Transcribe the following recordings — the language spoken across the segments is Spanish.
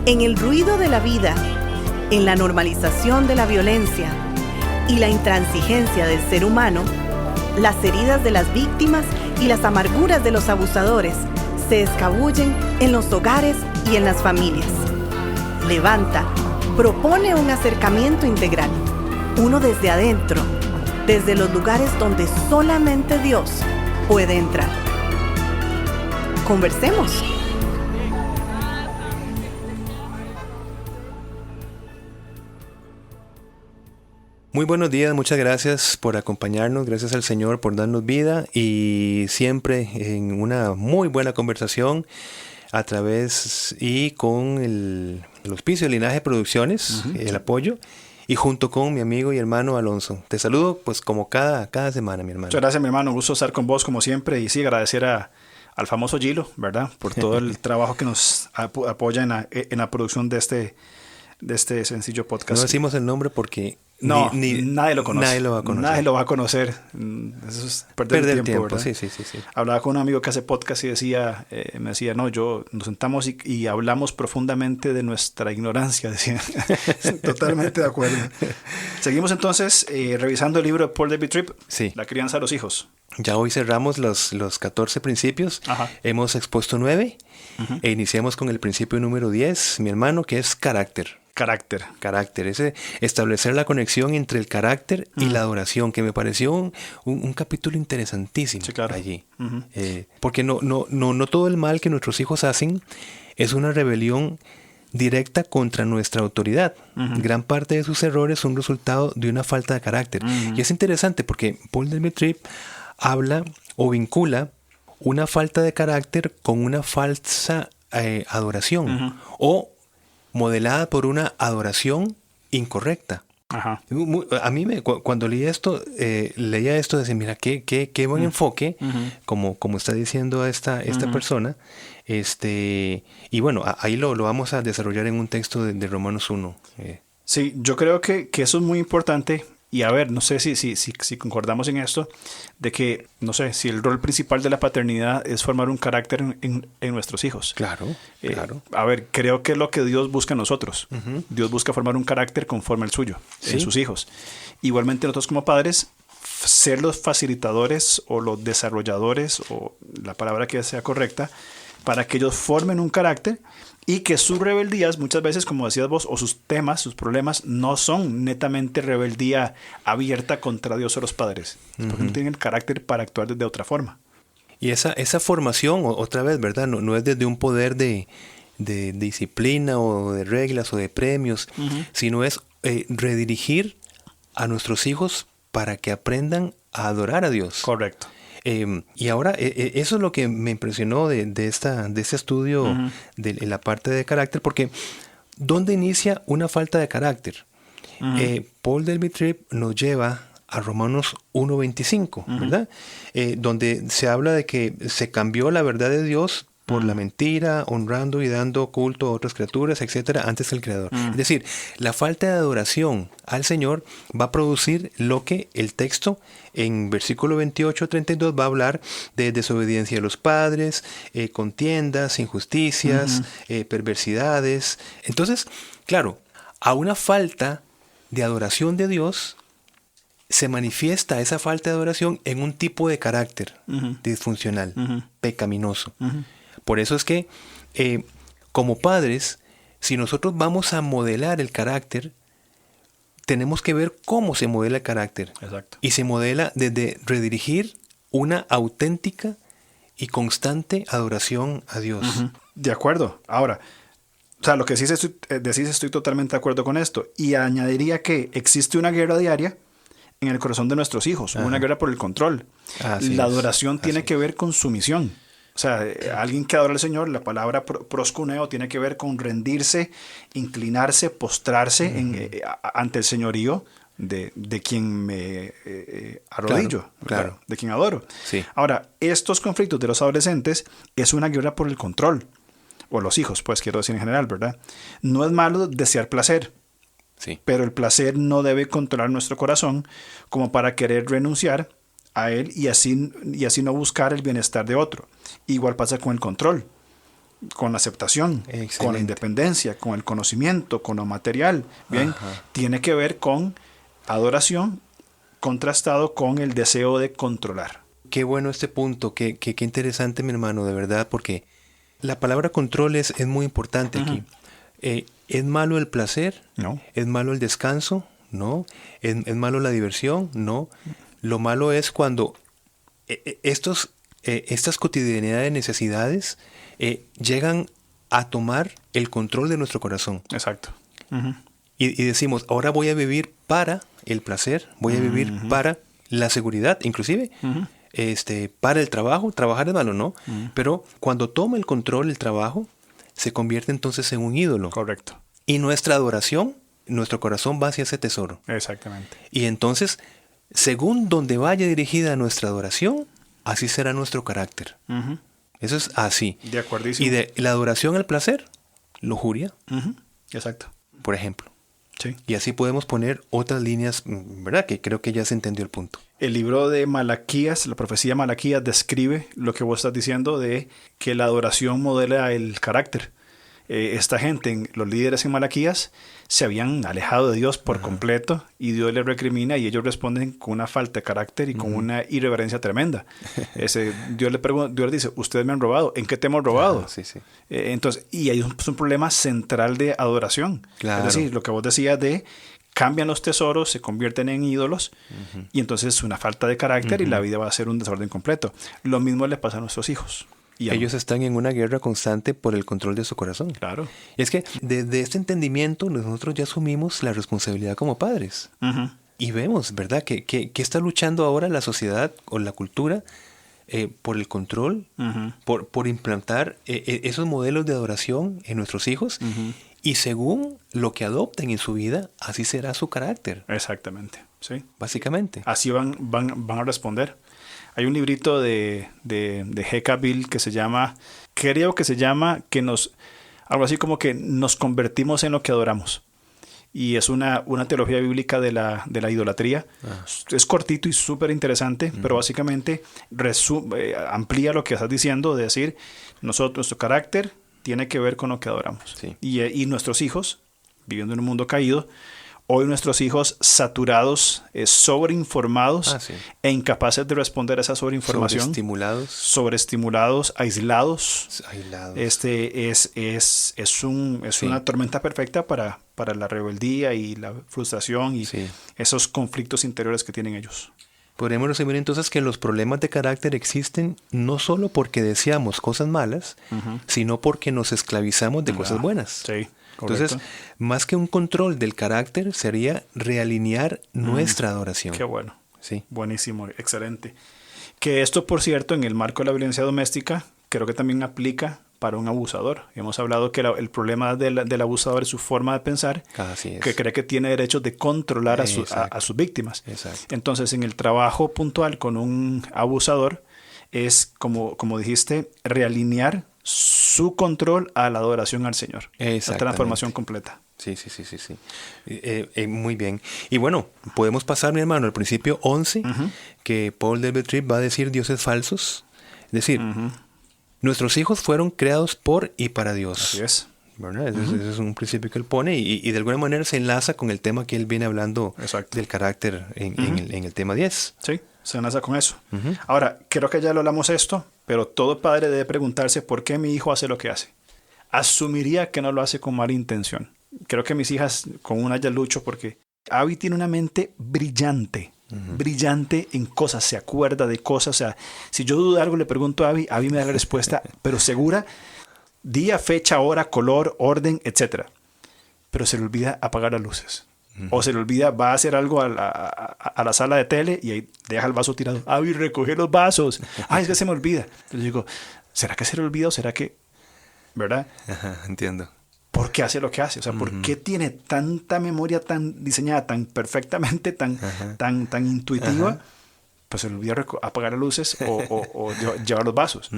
En el ruido de la vida, en la normalización de la violencia y la intransigencia del ser humano, las heridas de las víctimas y las amarguras de los abusadores se escabullen en los hogares y en las familias. Levanta propone un acercamiento integral, uno desde adentro, desde los lugares donde solamente Dios puede entrar. Conversemos. Muy buenos días, muchas gracias por acompañarnos, gracias al Señor por darnos vida y siempre en una muy buena conversación a través y con el auspicio de Linaje Producciones, el apoyo, y junto con mi amigo y hermano Alonso. Te saludo pues como cada semana, mi hermano. Muchas gracias, mi hermano, gusto estar con vos como siempre y sí, agradecer al famoso Gilo, ¿verdad? Por todo el trabajo que nos apoya en la producción de este sencillo podcast. No decimos el nombre porque nadie lo conoce. Nadie lo va a conocer. Nadie lo va a conocer. Eso es perder el tiempo, ¿verdad? Sí. Hablaba con un amigo que hace podcast y me decía, nos sentamos y hablamos profundamente de nuestra ignorancia. Decía. Totalmente de acuerdo. Seguimos entonces revisando el libro de Paul David Tripp, sí. La crianza de los hijos. Ya hoy cerramos los 14 principios. Ajá. Hemos expuesto 9 e iniciamos con el principio número 10, mi hermano, que es carácter. Carácter, ese establecer la conexión entre el carácter y la adoración, que me pareció un capítulo interesantísimo, sí, claro. Allí. Porque no todo el mal que nuestros hijos hacen es una rebelión directa contra nuestra autoridad. Gran parte de sus errores son resultado de una falta de carácter. Y es interesante porque Paul David Tripp habla o vincula una falta de carácter con una falsa adoración o modelada por una adoración incorrecta. Ajá. A mí cuando leía esto, decía, mira, qué buen enfoque, como está diciendo esta persona. Y bueno, ahí lo vamos a desarrollar en un texto de Romanos 1. Sí, yo creo que eso es muy importante. Y a ver, no sé si concordamos en esto, de que, no sé, si el rol principal de la paternidad es formar un carácter en nuestros hijos. Claro. A ver, creo que es lo que Dios busca en nosotros. Dios busca formar un carácter conforme al suyo, en sus hijos. Igualmente nosotros como padres, ser los facilitadores o los desarrolladores, o la palabra que sea correcta, para que ellos formen un carácter y que sus rebeldías, muchas veces, como decías vos, o sus temas, sus problemas, no son netamente rebeldía abierta contra Dios o los padres, porque no tienen el carácter para actuar de otra forma. Y esa formación, otra vez, ¿verdad? No es desde un poder de disciplina o de reglas o de premios, sino es redirigir a nuestros hijos para que aprendan a adorar a Dios. Correcto. Y ahora, eso es lo que me impresionó de este estudio de la parte de carácter, porque ¿dónde inicia una falta de carácter? Paul David Tripp nos lleva a Romanos 1:25, ¿verdad? Donde se habla de que se cambió la verdad de Dios por la mentira, honrando y dando culto a otras criaturas, etcétera, antes del Creador. Es decir, la falta de adoración al Señor va a producir lo que el texto en versículo 28-32 va a hablar de desobediencia a los padres, contiendas, injusticias, perversidades. Entonces, claro, a una falta de adoración de Dios se manifiesta esa falta de adoración en un tipo de carácter disfuncional, pecaminoso. Por eso es que, como padres, si nosotros vamos a modelar el carácter, tenemos que ver cómo se modela el carácter. Exacto. Y se modela desde redirigir una auténtica y constante adoración a Dios. De acuerdo. Ahora, o sea, lo que decís estoy totalmente de acuerdo con esto. Y añadiría que existe una guerra diaria en el corazón de nuestros hijos, una guerra por el control. La adoración tiene que ver con sumisión. O sea, alguien que adora al Señor, la palabra proskuneo tiene que ver con rendirse, inclinarse, postrarse ante el señorío de quien me arrodillo, claro. De quien adoro. Sí. Ahora, estos conflictos de los adolescentes es una guerra por el control, o los hijos, pues quiero decir en general, ¿verdad? No es malo desear placer, sí, pero el placer no debe controlar nuestro corazón como para querer renunciar a él y así no buscar el bienestar de otro. Igual pasa con el control. con la aceptación, Excelente. con la independencia, con el conocimiento, con lo material. Bien, Ajá. tiene que ver con adoración contrastado con el deseo de controlar. Qué bueno este punto, qué interesante, mi hermano, de verdad, porque la palabra control es muy importante aquí. ¿Es malo el placer? No. ¿Es malo el descanso? No. ¿Es malo la diversión? No. Lo malo es cuando estas cotidianidades de necesidades llegan a tomar el control de nuestro corazón. Exacto. Y decimos, ahora voy a vivir para el placer, voy a vivir para la seguridad, inclusive para el trabajo. Trabajar es malo, ¿no? Pero cuando toma el control el trabajo, se convierte entonces en un ídolo. Correcto. Y nuestra adoración, nuestro corazón va hacia ese tesoro. Exactamente. Y entonces, según donde vaya dirigida nuestra adoración, así será nuestro carácter. Eso es así. De acuerdísimo. Y de la adoración al placer, lujuria, Exacto. por ejemplo. Sí. Y así podemos poner otras líneas, ¿verdad? Que creo que ya se entendió el punto. El libro de Malaquías, la profecía de Malaquías, describe lo que vos estás diciendo de que la adoración modela el carácter. Esta gente, los líderes en Malaquías, se habían alejado de Dios por completo y Dios les recrimina y ellos responden con una falta de carácter y con una irreverencia tremenda. Dios les dice, ustedes me han robado. ¿En qué te hemos robado? Sí, sí. Entonces, y hay un problema central de adoración. Claro. Es decir, lo que vos decías de cambian los tesoros, se convierten en ídolos y entonces es una falta de carácter y la vida va a ser un desorden completo. Lo mismo le pasa a nuestros hijos. Y Ellos están en una guerra constante por el control de su corazón. Claro. Y es que desde este entendimiento nosotros ya asumimos la responsabilidad como padres. Y vemos, ¿verdad? Que está luchando ahora la sociedad o la cultura por el control, por implantar esos modelos de adoración en nuestros hijos. Y según lo que adopten en su vida, así será su carácter. Exactamente. Sí. Básicamente. Así van a responder. Hay un librito de G.K. Bill que se llama, algo así como que nos convertimos en lo que adoramos. Y es una teología bíblica de la idolatría. Es cortito y súper interesante, pero básicamente amplía lo que estás diciendo, de decir, nuestro carácter tiene que ver con lo que adoramos. Sí. Y nuestros hijos, viviendo en un mundo caído, hoy nuestros hijos saturados, sobreinformados e incapaces de responder a esa sobreinformación. Sobreestimulados, aislados. Es una tormenta perfecta para la rebeldía y la frustración y esos conflictos interiores que tienen ellos. Podemos resumir entonces que los problemas de carácter existen no solo porque deseamos cosas malas, sino porque nos esclavizamos de cosas buenas. Sí. Entonces, Correcto. más que un control del carácter, sería realinear nuestra adoración. Qué bueno. Sí. Buenísimo, excelente. Que esto, por cierto, en el marco de la violencia doméstica, creo que también aplica para un abusador. Hemos hablado que el problema del abusador es su forma de pensar, que cree que tiene derecho de controlar a sus víctimas. Exacto. Entonces, en el trabajo puntual con un abusador, es, como dijiste, realinear su control a la adoración al Señor. La transformación completa. Sí. Muy bien. Y bueno, podemos pasar, mi hermano, al principio 11, que Paul Delbert Tripp va a decir dioses falsos. Es decir, nuestros hijos fueron creados por y para Dios. Así es. ¿Verdad? Ese es un principio que él pone y de alguna manera se enlaza con el tema que él viene hablando del carácter en el tema 10. Sí, se enlaza con eso. Ahora, creo que ya lo hablamos esto, pero todo padre debe preguntarse por qué mi hijo hace lo que hace. Asumiría que no lo hace con mala intención. Creo que mis hijas, con una ya lucho porque Abby tiene una mente brillante. Brillante en cosas, se acuerda de cosas. O sea, si yo dudo de algo, le pregunto a Abby me da la respuesta, pero segura. Día, fecha, hora, color, orden, etc. Pero se le olvida apagar las luces. O se le olvida, va a hacer algo a la sala de tele y ahí deja el vaso tirado. Abby, recoge los vasos. Ay, es que se me olvida. Entonces digo, ¿será que se le olvida o será que...? ¿Verdad? Entiendo. ¿Por qué hace lo que hace? O sea, ¿por qué tiene tanta memoria tan diseñada, tan perfectamente, tan intuitiva? Pues se le olvida apagar las luces o llevar los vasos.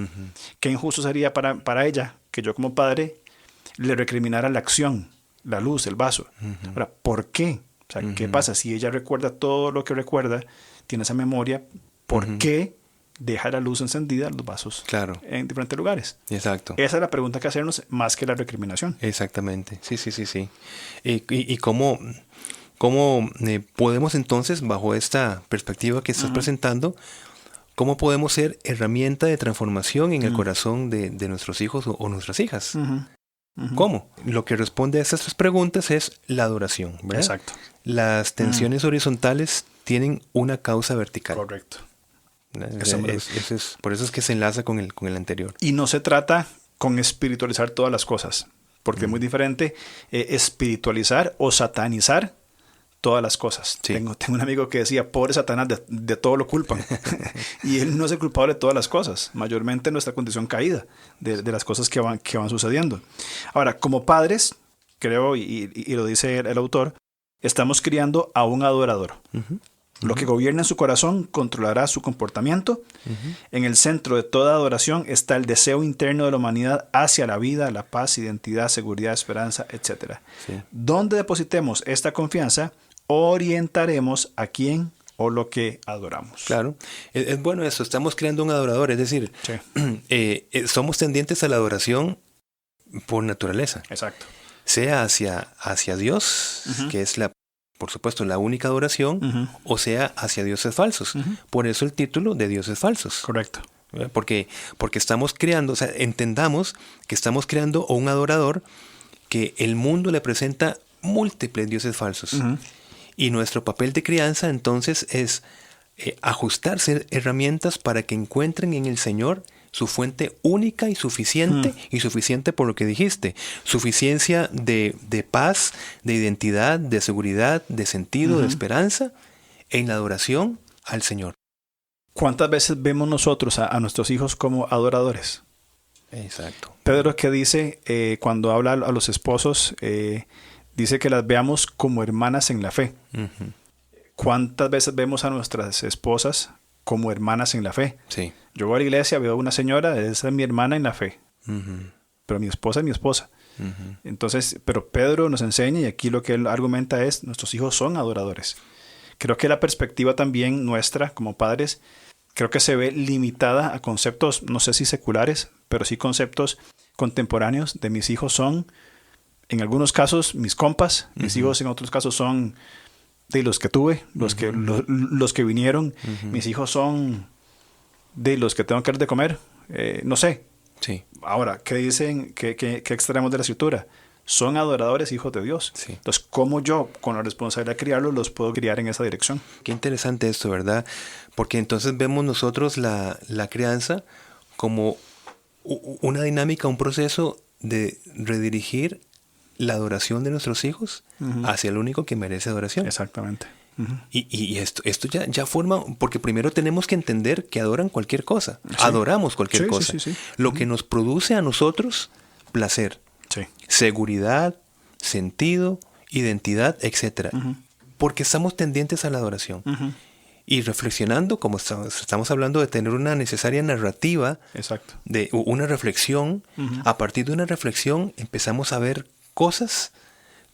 Qué injusto sería para ella que yo como padre le recriminara la acción, la luz, el vaso. Ahora, ¿por qué? O sea, ¿qué pasa? Si ella recuerda todo lo que recuerda, tiene esa memoria, ¿por qué deja la luz encendida, los vasos Claro. en diferentes lugares. Exacto. Esa es la pregunta que hacernos más que la recriminación. Exactamente. Sí. ¿Y cómo podemos entonces, bajo esta perspectiva que estás presentando, cómo podemos ser herramienta de transformación en el corazón de nuestros hijos o nuestras hijas? ¿Cómo? Lo que responde a estas tres preguntas es la adoración, ¿verdad? Exacto. Las tensiones horizontales tienen una causa vertical. Correcto. Por eso es que se enlaza con el anterior. Y no se trata con espiritualizar todas las cosas, porque es muy diferente espiritualizar o satanizar todas las cosas. Sí. Tengo un amigo que decía, pobre Satanás, de todo lo culpan. Y él no es el culpable de todas las cosas, mayormente nuestra condición caída, de las cosas que van sucediendo. Ahora, como padres, creo, y lo dice el autor, estamos criando a un adorador. Lo que gobierna en su corazón controlará su comportamiento. En el centro de toda adoración está el deseo interno de la humanidad hacia la vida, la paz, identidad, seguridad, esperanza, etc. Sí. Donde depositemos esta confianza, orientaremos a quién o lo que adoramos. Claro, es bueno eso, estamos creando un adorador, es decir, somos tendientes a la adoración por naturaleza. Exacto. Sea hacia Dios, que es por supuesto, la única adoración, o sea hacia dioses falsos. Por eso el título de dioses falsos. Correcto. Porque estamos creando, o sea, entendamos que estamos creando un adorador que el mundo le presenta múltiples dioses falsos. Y nuestro papel de crianza entonces es ajustarse herramientas para que encuentren en el Señor su fuente única y suficiente por lo que dijiste. Suficiencia de paz, de identidad, de seguridad, de sentido, de esperanza en la adoración al Señor. ¿Cuántas veces vemos nosotros a nuestros hijos como adoradores? Exacto. Pedro, que dice, cuando habla a los esposos, dice que las veamos como hermanas en la fe. ¿Cuántas veces vemos a nuestras esposas como hermanas en la fe? Sí. Yo voy a la iglesia, veo a una señora, esa es mi hermana en la fe. Pero mi esposa es mi esposa. Entonces, pero Pedro nos enseña, y aquí lo que él argumenta es, nuestros hijos son adoradores. Creo que la perspectiva también nuestra como padres, creo que se ve limitada a conceptos, no sé si seculares, pero sí conceptos contemporáneos de mis hijos son, en algunos casos, mis compas, mis hijos en otros casos son de los que tuve, los que vinieron, mis hijos son de los que tengo que dar de comer, no sé. Sí. Ahora, ¿qué dicen? ¿Qué extraemos de la escritura? Son adoradores, hijos de Dios. Sí. Entonces, ¿cómo yo, con la responsabilidad de criarlos, los puedo criar en esa dirección? Qué interesante esto, ¿verdad? Porque entonces vemos nosotros la crianza como una dinámica, un proceso de redirigir la adoración de nuestros hijos hacia el único que merece adoración. Exactamente. Y esto ya forma, porque primero tenemos que entender que adoran cualquier cosa. Sí. Adoramos cualquier cosa. Sí. Lo que nos produce a nosotros placer, seguridad, sentido, identidad, etc. Porque estamos tendientes a la adoración. Y reflexionando, como estamos hablando de tener una necesaria narrativa, de una reflexión, a partir de una reflexión empezamos a ver cosas,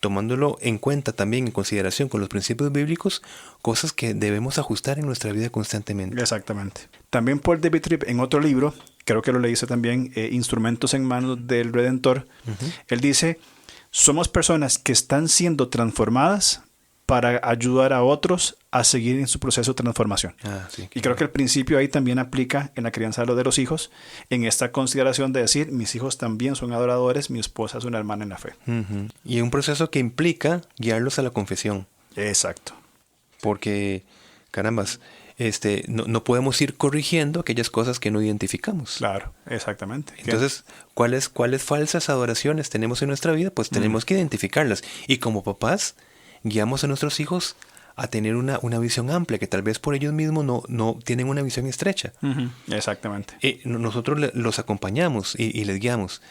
tomándolo en cuenta también en consideración con los principios bíblicos, cosas que debemos ajustar en nuestra vida constantemente. Exactamente. También Paul David Tripp, en otro libro, creo que lo leíste también, Instrumentos en manos del Redentor, él dice, somos personas que están siendo transformadas para ayudar a otros a seguir en su proceso de transformación. Y creo que el principio ahí también aplica en la crianza de los hijos, en esta consideración de decir, mis hijos también son adoradores, mi esposa es una hermana en la fe. Y un proceso que implica guiarlos a la confesión. Exacto. Porque, carambas, no podemos ir corrigiendo aquellas cosas que no identificamos. Claro, exactamente. Entonces, ¿cuáles falsas adoraciones tenemos en nuestra vida? Pues tenemos que identificarlas. Y como papás, guiamos a nuestros hijos a tener una visión amplia, que tal vez por ellos mismos no tienen una visión estrecha. Exactamente. Nosotros los acompañamos y les guiamos.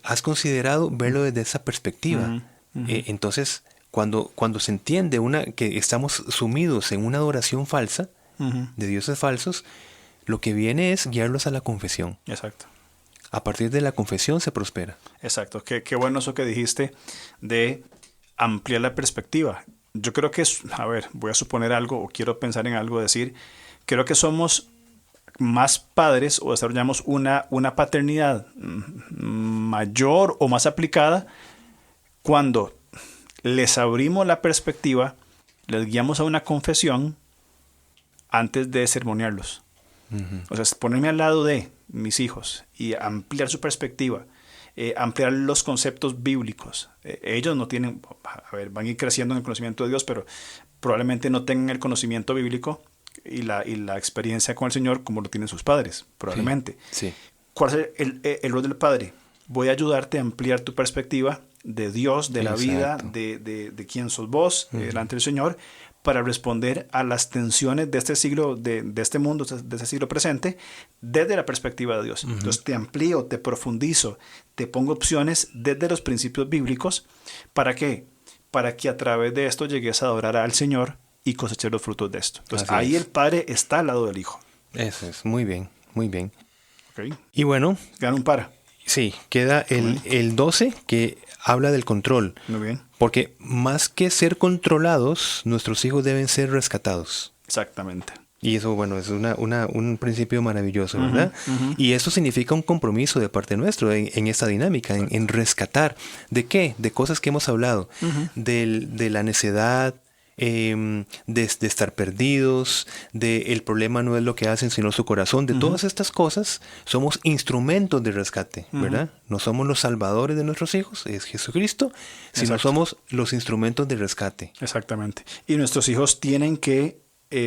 ¿Has considerado verlo desde esa perspectiva? Entonces, cuando se entiende que estamos sumidos en una adoración falsa, de dioses falsos, lo que viene es guiarlos a la confesión. Exacto. A partir de la confesión se prospera. Exacto. Qué bueno eso que dijiste de ampliar la perspectiva. Yo creo que voy a suponer algo o quiero pensar en algo, decir, creo que somos más padres o desarrollamos una paternidad mayor o más aplicada cuando les abrimos la perspectiva, les guiamos a una confesión antes de sermonearlos. O sea, ponerme al lado de mis hijos y ampliar su perspectiva, ampliar los conceptos bíblicos. Ellos no tienen, van a ir creciendo en el conocimiento de Dios, pero probablemente no tengan el conocimiento bíblico y la experiencia con el Señor como lo tienen sus padres, probablemente. Sí. ¿Cuál es el rol del padre? Voy a ayudarte a ampliar tu perspectiva de Dios, de la vida, de quién sos vos, delante del Señor, para responder a las tensiones de este siglo, de este mundo, de este siglo presente, desde la perspectiva de Dios. Entonces te amplío, te profundizo, te pongo opciones desde los principios bíblicos. ¿Para qué? Para que a través de esto llegues a adorar al Señor y cosechar los frutos de esto. Entonces ahí el padre está al lado del hijo. Eso es, muy bien, muy bien. Okay. Y bueno, quedan un par. Sí, queda el 12 que habla del control. Muy bien. Porque más que ser controlados, nuestros hijos deben ser rescatados. Exactamente. Y eso, bueno, es un principio maravilloso, ¿verdad? Y eso significa un compromiso de parte nuestro en esta dinámica, en rescatar. ¿De qué? De cosas que hemos hablado. De la necedad, de estar perdidos, de el problema no es lo que hacen sino su corazón. De todas estas cosas somos instrumentos de rescate, ¿verdad? No somos los salvadores de nuestros hijos, es Jesucristo, sino somos los instrumentos de rescate. Exactamente. Y nuestros hijos tienen que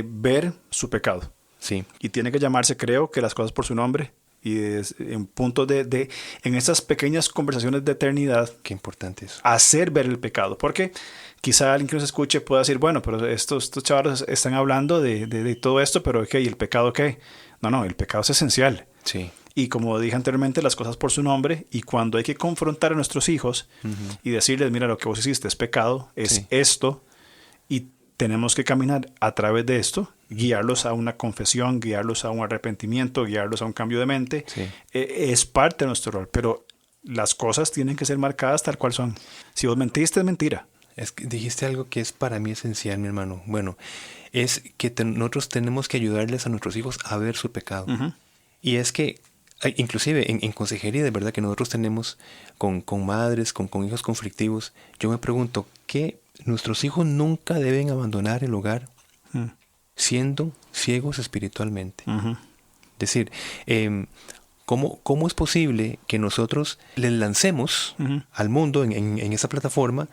ver su pecado. Sí. Y tiene que llamarse, creo, que las cosas por su nombre. Y en puntos en estas pequeñas conversaciones de eternidad. Qué importante eso. Hacer ver el pecado. Porque quizá alguien que nos escuche pueda decir, bueno, pero estos chavos están hablando de todo esto, pero ¿qué? ¿Y el pecado qué? No, el pecado es esencial. Sí. Y como dije anteriormente, las cosas por su nombre. Y cuando hay que confrontar a nuestros hijos y decirles, mira, lo que vos hiciste es pecado, es esto. Y tenemos que caminar a través de esto, guiarlos a una confesión, guiarlos a un arrepentimiento, guiarlos a un cambio de mente. Sí. Es parte de nuestro rol, pero las cosas tienen que ser marcadas tal cual son. Si vos mentiste, es mentira. Es que dijiste algo que es para mí esencial, mi hermano. Bueno, es que nosotros tenemos que ayudarles a nuestros hijos a ver su pecado. Y es que, inclusive en consejería, de verdad que nosotros tenemos con madres, con hijos conflictivos, yo me pregunto, ¿qué? Nuestros hijos nunca deben abandonar el hogar siendo ciegos espiritualmente. Es decir, ¿cómo es posible que nosotros les lancemos al mundo en esa plataforma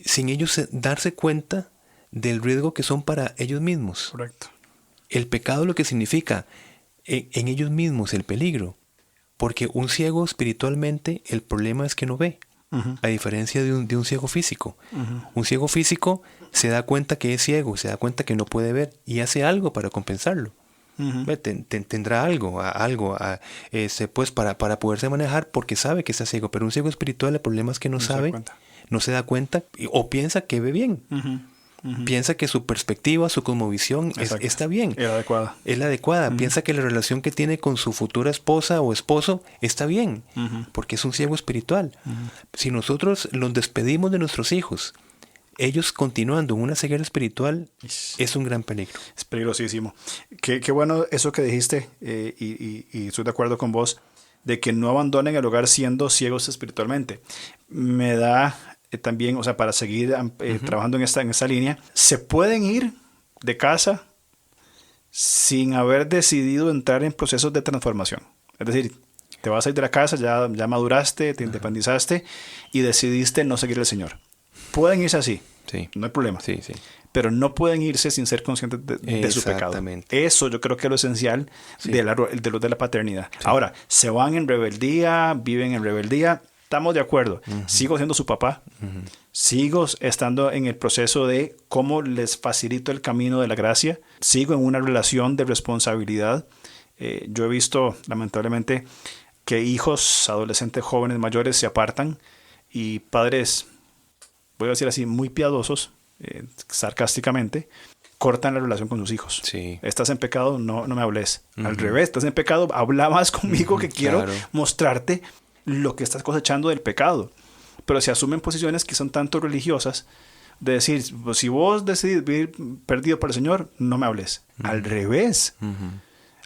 sin ellos darse cuenta del riesgo que son para ellos mismos? Correcto. El pecado lo que significa en ellos mismos, el peligro. Porque un ciego espiritualmente, el problema es que no ve. A diferencia de un ciego físico. Un ciego físico se da cuenta que es ciego, se da cuenta que no puede ver y hace algo para compensarlo. Tendrá algo pues para poderse manejar porque sabe que está ciego. Pero un ciego espiritual, el problema es que no sabe, no se da cuenta o piensa que ve bien. Piensa que su perspectiva, su cosmovisión está bien. Es la adecuada. Piensa que la relación que tiene con su futura esposa o esposo está bien, porque es un ciego espiritual. Si nosotros los despedimos de nuestros hijos, ellos continuando en una ceguera espiritual, es un gran peligro. Es peligrosísimo. Qué bueno eso que dijiste, y estoy de acuerdo con vos, de que no abandonen el hogar siendo ciegos espiritualmente. Me da... también, o sea, para seguir trabajando en esta línea, se pueden ir de casa sin haber decidido entrar en procesos de transformación. Es decir, te vas a ir de la casa, ya maduraste, te independizaste y decidiste no seguir al Señor. Pueden irse así, no hay problema. Pero no pueden irse sin ser conscientes de su pecado. Eso yo creo que es lo esencial de la paternidad. Ahora, se van en rebeldía, viven en rebeldía. Estamos de acuerdo. Sigo siendo su papá. Sigo estando en el proceso de cómo les facilito el camino de la gracia. Sigo en una relación de responsabilidad. Yo he visto, lamentablemente, que hijos, adolescentes, jóvenes, mayores se apartan y padres, voy a decir así, muy piadosos, sarcásticamente, cortan la relación con sus hijos. Estás en pecado, no me hables. Al revés, estás en pecado, habla más conmigo que quiero mostrarte lo que estás cosechando del pecado. Pero se asumen posiciones que son tanto religiosas de decir, pues, si vos decidís vivir perdido para el Señor, no me hables. Al revés.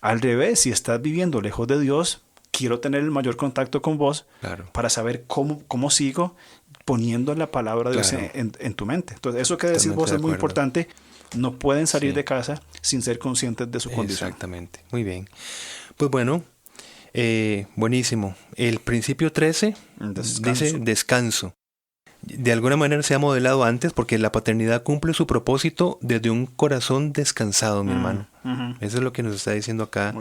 Al revés, si estás viviendo lejos de Dios, quiero tener el mayor contacto con vos para saber cómo sigo poniendo la palabra de Dios en tu mente. Entonces, eso que decís vos es muy importante. No pueden salir de casa sin ser conscientes de su condición. Exactamente. Muy bien. Pues bueno, buenísimo. El principio 13 dice descanso. De alguna manera se ha modelado antes porque la paternidad cumple su propósito desde un corazón descansado, mi hermano. Eso es lo que nos está diciendo acá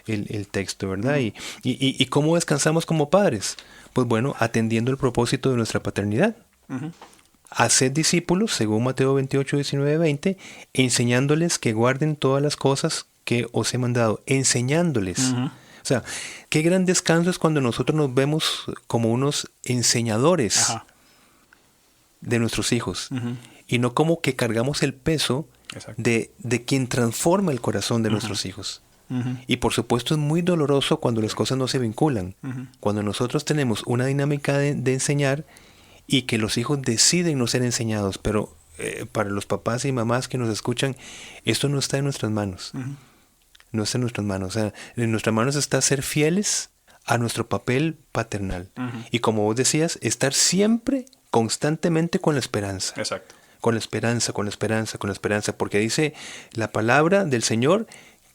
el texto, ¿verdad? ¿Y cómo descansamos como padres? Pues bueno, atendiendo el propósito de nuestra paternidad. Haced discípulos, según Mateo 28, 19, 20, enseñándoles que guarden todas las cosas que os he mandado. Enseñándoles. O sea, qué gran descanso es cuando nosotros nos vemos como unos enseñadores de nuestros hijos. Y no como que cargamos el peso de quien transforma el corazón de nuestros hijos. Y por supuesto es muy doloroso cuando las cosas no se vinculan. Cuando nosotros tenemos una dinámica de enseñar y que los hijos deciden no ser enseñados, pero para los papás y mamás que nos escuchan, esto no está en nuestras manos. No está en nuestras manos. O sea, en nuestras manos está ser fieles a nuestro papel paternal. Y como vos decías, estar siempre, constantemente con la esperanza. Exacto. Con la esperanza, con la esperanza, con la esperanza. Porque dice la palabra del Señor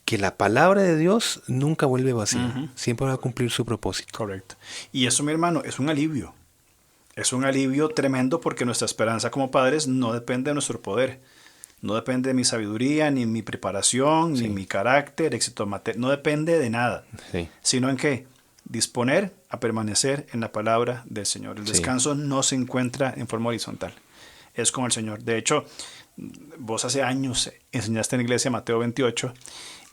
que la palabra de Dios nunca vuelve vacía. Siempre va a cumplir su propósito. Correcto. Y eso, mi hermano, es un alivio. Es un alivio tremendo porque nuestra esperanza como padres no depende de nuestro poder. No depende de mi sabiduría, ni mi preparación, ni mi carácter, éxito material. No depende de nada. Sino en que disponer a permanecer en la palabra del Señor. El descanso no se encuentra en forma horizontal. Es con el Señor. De hecho, vos hace años enseñaste en la iglesia Mateo 28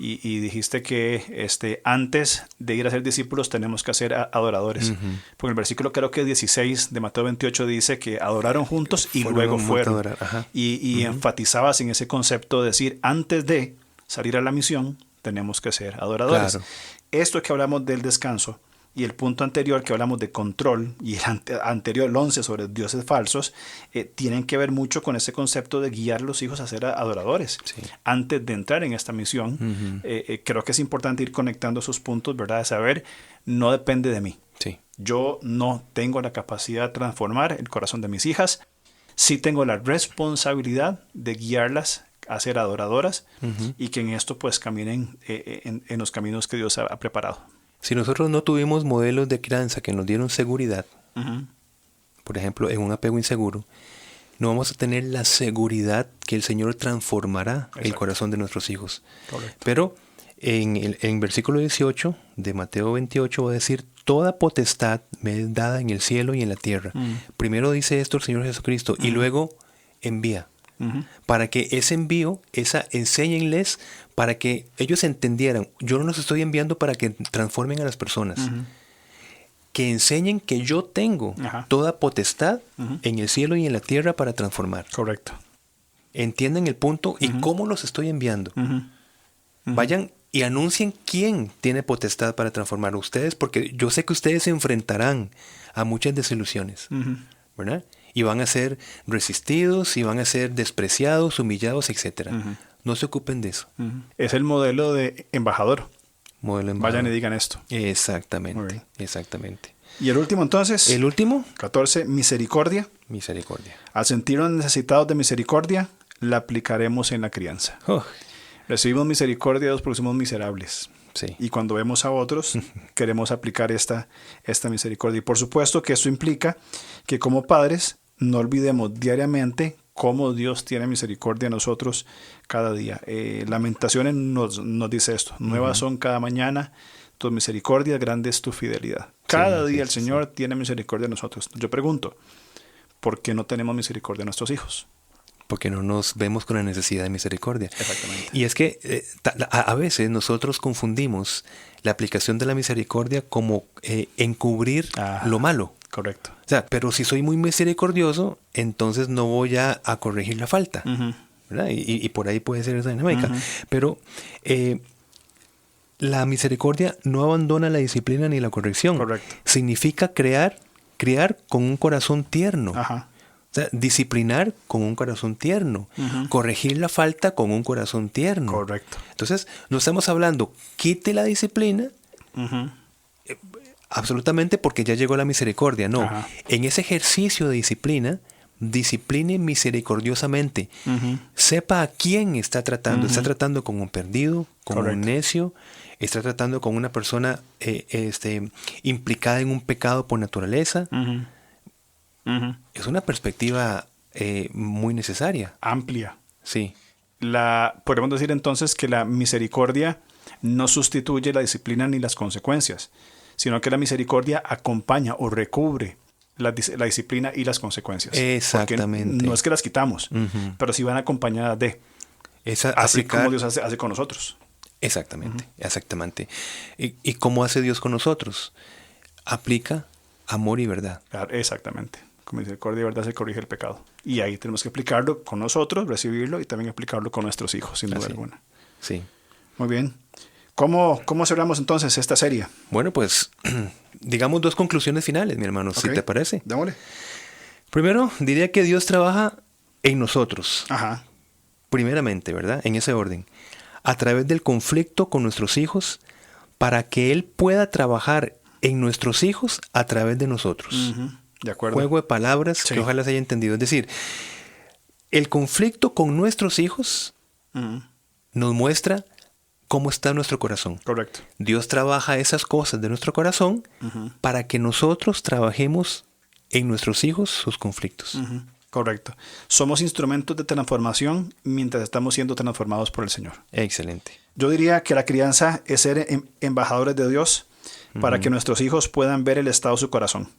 y dijiste que antes de ir a ser discípulos tenemos que ser adoradores. Porque el versículo creo que 16 de Mateo 28 dice que adoraron juntos y luego fueron. Y enfatizabas en ese concepto de decir, antes de salir a la misión tenemos que ser adoradores. Esto que hablamos del descanso y el punto anterior que hablamos de control y el anterior, el 11 sobre dioses falsos, tienen que ver mucho con ese concepto de guiar a los hijos a ser adoradores. Antes de entrar en esta misión, creo que es importante ir conectando esos puntos, ¿verdad? De saber, no depende de mí. Yo no tengo la capacidad de transformar el corazón de mis hijas. Sí tengo la responsabilidad de guiarlas a ser adoradoras y que en esto pues caminen en los caminos que Dios ha preparado. Si nosotros no tuvimos modelos de crianza que nos dieron seguridad, por ejemplo, en un apego inseguro, no vamos a tener la seguridad que el Señor transformará el corazón de nuestros hijos. Pero en versículo 18 de Mateo 28 va a decir, toda potestad me es dada en el cielo y en la tierra. Primero dice esto el Señor Jesucristo y luego envía. Para que ese envío, enséñenles, para que ellos entendieran, yo no los estoy enviando para que transformen a las personas, que enseñen que yo tengo toda potestad en el cielo y en la tierra para transformar. Correcto. Entiendan el punto y cómo los estoy enviando. Vayan y anuncien quién tiene potestad para transformar a ustedes, porque yo sé que ustedes se enfrentarán a muchas desilusiones, ¿verdad? Y van a ser resistidos, y van a ser despreciados, humillados, etc. No se ocupen de eso. Es el modelo de embajador. Vayan y digan esto. Exactamente, exactamente. ¿Y el último entonces? ¿El último? 14, misericordia. Misericordia. Al sentirnos necesitados de misericordia, la aplicaremos en la crianza. Recibimos misericordia de Dios porque somos miserables. Y cuando vemos a otros, queremos aplicar esta misericordia. Y por supuesto que esto implica que como padres no olvidemos diariamente cómo Dios tiene misericordia de nosotros cada día. Lamentaciones nos dice esto. Nuevas son cada mañana tus misericordias, grande es tu fidelidad. Cada día el Señor tiene misericordia de nosotros. Yo pregunto, ¿por qué no tenemos misericordia de nuestros hijos? Porque no nos vemos con la necesidad de misericordia. Exactamente. Y es que a veces nosotros confundimos la aplicación de la misericordia como encubrir lo malo. Correcto. O sea, pero si soy muy misericordioso, entonces no voy a corregir la falta. ¿Verdad? Y por ahí puede ser esa dinámica. Pero la misericordia no abandona la disciplina ni la corrección. Correcto. Significa criar con un corazón tierno. O sea, disciplinar con un corazón tierno, corregir la falta con un corazón tierno. Correcto. Entonces, no estamos hablando, quite la disciplina, absolutamente porque ya llegó la misericordia. No, en ese ejercicio de disciplina, discipline misericordiosamente. Sepa a quién está tratando. Está tratando con un perdido, con un necio, está tratando con una persona implicada en un pecado por naturaleza. Es una perspectiva muy necesaria. Amplia. Sí. Podemos decir entonces que la misericordia no sustituye la disciplina ni las consecuencias, sino que la misericordia acompaña o recubre la disciplina y las consecuencias. Exactamente. Porque no es que las quitamos, pero sí van acompañadas de. Así como Dios hace con nosotros. Exactamente, exactamente. ¿Y cómo hace Dios con nosotros? Aplica amor y verdad. Exactamente. Con misericordia y verdad se corrige el pecado. Y ahí tenemos que aplicarlo con nosotros, recibirlo y también aplicarlo con nuestros hijos, sin duda alguna. Sí. Muy bien. ¿Cómo cerramos entonces esta serie? Bueno, pues digamos 2 conclusiones finales, mi hermano, si te parece. Démosle. Primero, diría que Dios trabaja en nosotros. Ajá. Primeramente, ¿verdad? En ese orden. A través del conflicto con nuestros hijos, para que Él pueda trabajar en nuestros hijos a través de nosotros. De acuerdo. Juego de palabras que ojalá se haya entendido. Es decir, el conflicto con nuestros hijos nos muestra cómo está nuestro corazón. Correcto. Dios trabaja esas cosas de nuestro corazón para que nosotros trabajemos en nuestros hijos sus conflictos. Correcto. Somos instrumentos de transformación mientras estamos siendo transformados por el Señor. Excelente. Yo diría que la crianza es ser embajadores de Dios para que nuestros hijos puedan ver el estado de su corazón.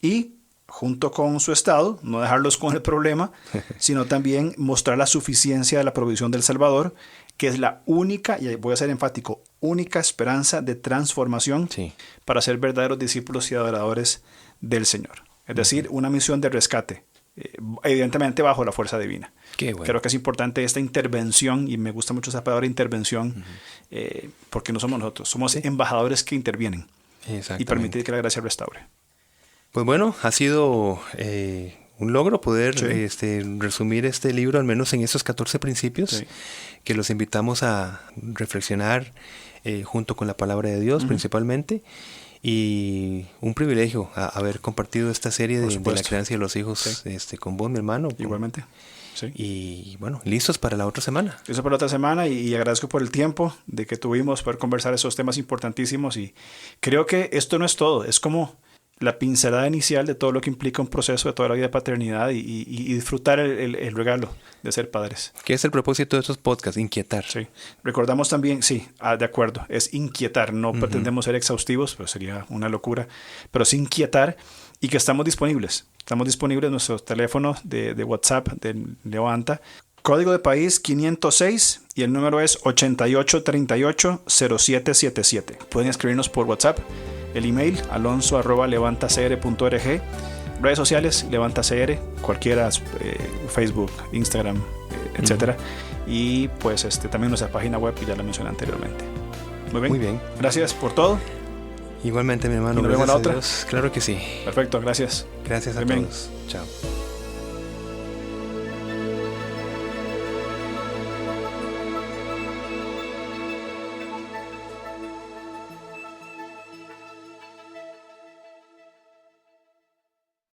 Y junto con su estado, no dejarlos con el problema, sino también mostrar la suficiencia de la provisión del Salvador, que es la única, y voy a ser enfático, única esperanza de transformación para ser verdaderos discípulos y adoradores del Señor. Es decir, una misión de rescate, evidentemente bajo la fuerza divina. Qué bueno. Creo que es importante esta intervención, y me gusta mucho esa palabra intervención, porque no somos nosotros, somos embajadores que intervienen y permiten que la gracia restaure. Pues bueno, ha sido un logro poder resumir este libro, al menos en esos 14 principios, que los invitamos a reflexionar junto con la palabra de Dios principalmente. Y un privilegio haber compartido esta serie de la crianza de los hijos con vos, mi hermano. Igualmente. Sí. Y bueno, listos para la otra semana. Listos para la otra semana y agradezco por el tiempo de que tuvimos para conversar esos temas importantísimos. Y creo que esto no es todo, es como la pincelada inicial de todo lo que implica un proceso de toda la vida de paternidad y disfrutar el regalo de ser padres. ¿Qué es el propósito de estos podcasts? Inquietar. Sí. Recordamos también, de acuerdo, es inquietar. No pretendemos ser exhaustivos, pero sería una locura. Pero es inquietar y que estamos disponibles. Estamos disponibles en nuestros teléfonos de WhatsApp de Levanta. Código de país 506 y el número es 8838-0777. Pueden escribirnos por WhatsApp. El email alonso@levantacr.org. Redes sociales, LevantaCR, cualquiera, Facebook, Instagram, etcétera. Y pues también nuestra página web, que ya la mencioné anteriormente. Muy bien. Gracias por todo. Igualmente, mi hermano. ¿Y nos vemos la otra? Dios. Claro que sí. Perfecto, gracias. Gracias a todos. Chao.